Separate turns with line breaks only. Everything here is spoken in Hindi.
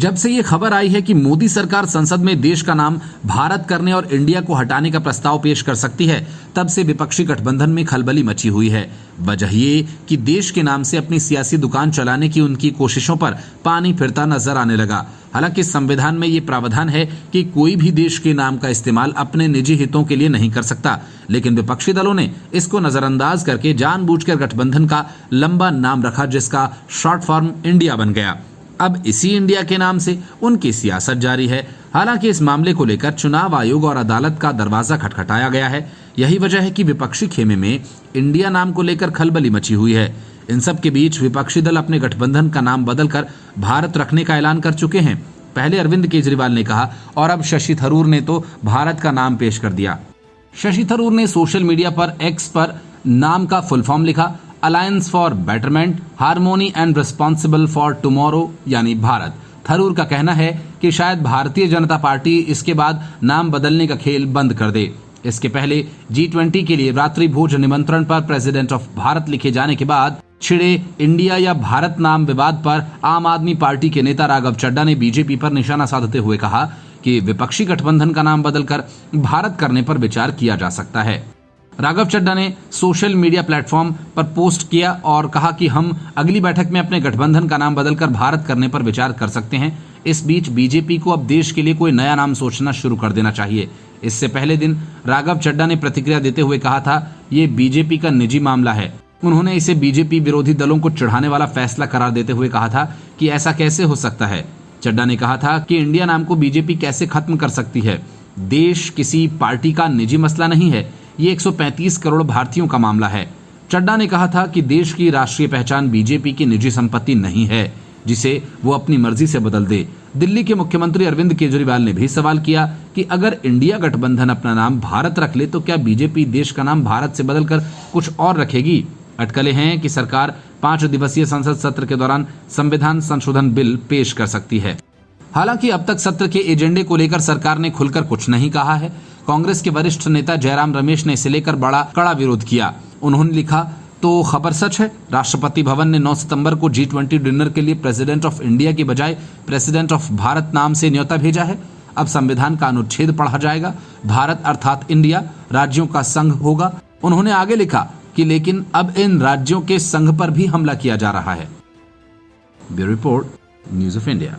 जब से ये खबर आई है कि मोदी सरकार संसद में देश का नाम भारत करने और इंडिया को हटाने का प्रस्ताव पेश कर सकती है, तब से विपक्षी गठबंधन में खलबली मची हुई है। वजह ये कि देश के नाम से अपनी सियासी दुकान चलाने की उनकी कोशिशों पर पानी फिरता नजर आने लगा। हालांकि संविधान में ये प्रावधान है कि कोई भी देश के नाम का इस्तेमाल अपने निजी हितों के लिए नहीं कर सकता, लेकिन विपक्षी दलों ने इसको नजरअंदाज करके जानबूझकर गठबंधन का लंबा नाम रखा, जिसका शॉर्ट फॉर्म इंडिया बन गया। अब इसी इंडिया के नाम से उनकी सियासत जारी है। हालांकि इस मामले को लेकर चुनाव आयोग और अदालत का दरवाजा खटखटाया गया है। यही वजह है कि विपक्षी खेमे में इंडिया नाम को लेकर खलबली मची हुई है। इन सब के बीच विपक्षी दल अपने गठबंधन का नाम बदलकर भारत रखने का ऐलान कर चुके हैं। पहले अरविंद केजरीवाल ने कहा और अब शशि थरूर ने तो भारत का नाम पेश कर दिया। शशि थरूर ने सोशल मीडिया पर एक्स पर नाम का फुल फॉर्म लिखा, alliance for betterment, harmony and responsible for tomorrow, यानी भारत। थरूर का कहना है कि शायद भारतीय जनता पार्टी इसके बाद नाम बदलने का खेल बंद कर दे। इसके पहले G20 के लिए रात्रि भोज निमंत्रण पर प्रेसिडेंट ऑफ भारत लिखे जाने के बाद छिड़े इंडिया या भारत नाम विवाद पर आम आदमी पार्टी के नेता राघव चड्ढा ने बीजेपी पर निशाना साधते हुए कहा कि विपक्षी गठबंधन का नाम बदलकर भारत करने पर विचार किया जा सकता है। राघव चड्ढा ने सोशल मीडिया प्लेटफॉर्म पर पोस्ट किया और कहा कि हम अगली बैठक में अपने गठबंधन का नाम बदलकर भारत करने पर विचार कर सकते हैं। इस बीच बीजेपी को अब देश के लिए कोई नया नाम सोचना शुरू कर देना चाहिए। इससे पहले दिन राघव चड्ढा ने प्रतिक्रिया देते हुए कहा था, ये बीजेपी का निजी मामला है। उन्होंने इसे बीजेपी विरोधी दलों को चिढ़ाने वाला फैसला करार देते हुए कहा था कि ऐसा कैसे हो सकता है। चड्ढा ने कहा था कि इंडिया नाम को बीजेपी कैसे खत्म कर सकती है। देश किसी पार्टी का निजी मसला नहीं है, ये 135 करोड़ भारतीयों का मामला है। चड्ढा ने कहा था कि देश की राष्ट्रीय पहचान बीजेपी की निजी संपत्ति नहीं है, जिसे वो अपनी मर्जी से बदल दे। दिल्ली के मुख्यमंत्री अरविंद केजरीवाल ने भी सवाल किया कि अगर इंडिया गठबंधन अपना नाम भारत रख ले तो क्या बीजेपी देश का नाम भारत से बदलकर कुछ और रखेगी। अटकलें हैं कि सरकार 5 दिवसीय संसद सत्र के दौरान संविधान संशोधन बिल पेश कर सकती है। हालांकि अब तक सत्र के एजेंडे को लेकर सरकार ने खुलकर कुछ नहीं कहा है। कांग्रेस के वरिष्ठ नेता जयराम रमेश ने इसे लेकर बड़ा कड़ा विरोध किया। उन्होंने लिखा, तो खबर सच है। राष्ट्रपति भवन ने 9 सितंबर को G20 डिनर के लिए प्रेसिडेंट ऑफ इंडिया की बजाय प्रेसिडेंट ऑफ भारत नाम से न्योता भेजा है। अब संविधान का अनुच्छेद पढ़ा जाएगा। भारत अर्थात इंडिया राज्यों का संघ होगा। उन्होंने आगे लिखा कि लेकिन अब इन राज्यों के संघ पर भी हमला किया जा रहा है। Bureau report, news of India.